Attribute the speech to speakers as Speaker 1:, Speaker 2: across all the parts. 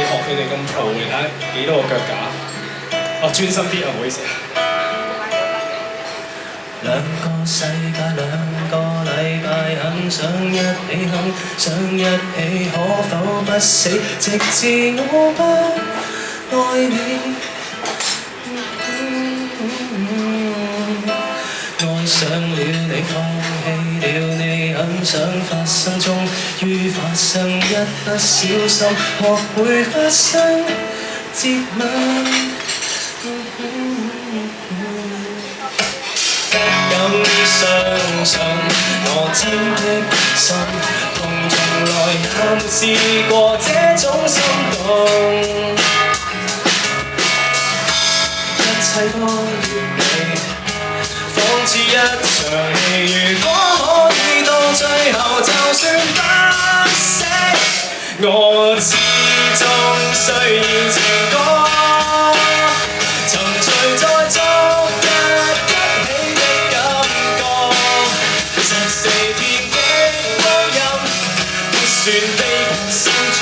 Speaker 1: 學佢哋咁嘈嘅，睇下幾多個腳架。哦，專心啲啊，唔好意思。
Speaker 2: 兩個世界，兩個禮拜，很想一起，很想一起，可否不死，直至我不愛你。愛上了你，放棄了你，很想發生，終於發生，一不小心學會發生接吻。不敢相信我真的心痛，從來也沒試過這種心動，一切都完美，仿似一場戲。如果可以到最後，就算不死，我始終需要情歌，沉醉在昨日一起的感覺，14天的光陰，不算悲劇心腸，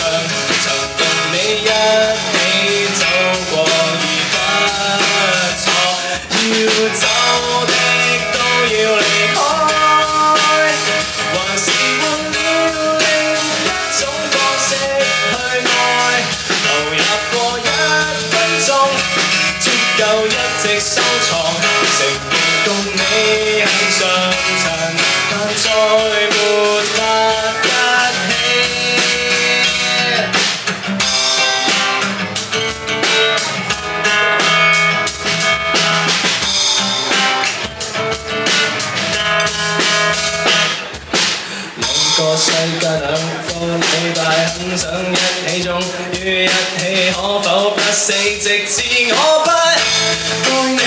Speaker 2: 曾共你一起走過已不錯，要走的都要離開，還是換了另一種方式去愛，投入過1分鐘，足夠一直收藏，承認共你很相襯，但再沒法一起。兩個世界，兩個禮拜，很想一起，終於一起，可否不死，直至我不愛你。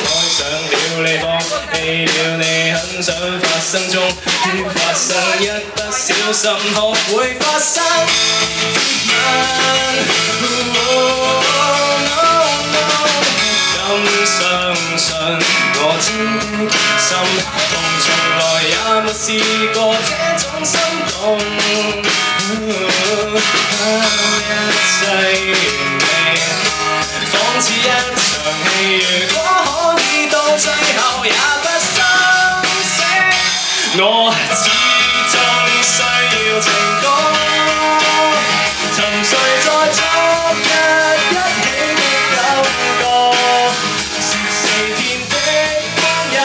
Speaker 2: 愛上了你，放棄了你，很想發生，終於發生，一不小心學會發生接吻。敢相信我真的心痛，從來也沒試過這種心動，一切完美，仿似一場戲。如果可以到最後也不心死，我始終需要情歌，沉睡在昨日一起的感覺，14天的光陰，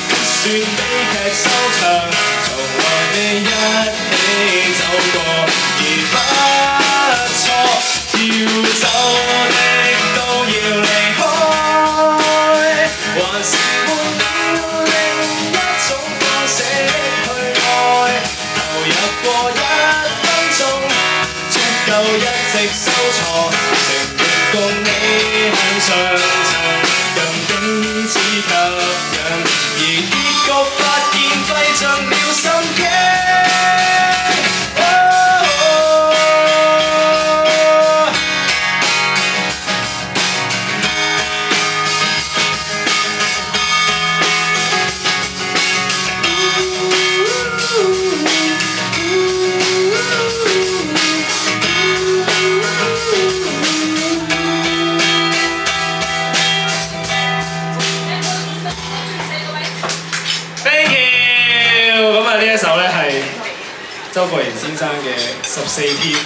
Speaker 2: 不算悲劇收場，從來未一起走過而不錯，要走的都要離開，還是換了另一種方式去愛，投入過1分鐘，足夠一直收藏，承認共你很相襯，更彼此吸引，而結局發現費盡了心機。Thank you。咁啊，呢一首咧係周國賢先生嘅14天。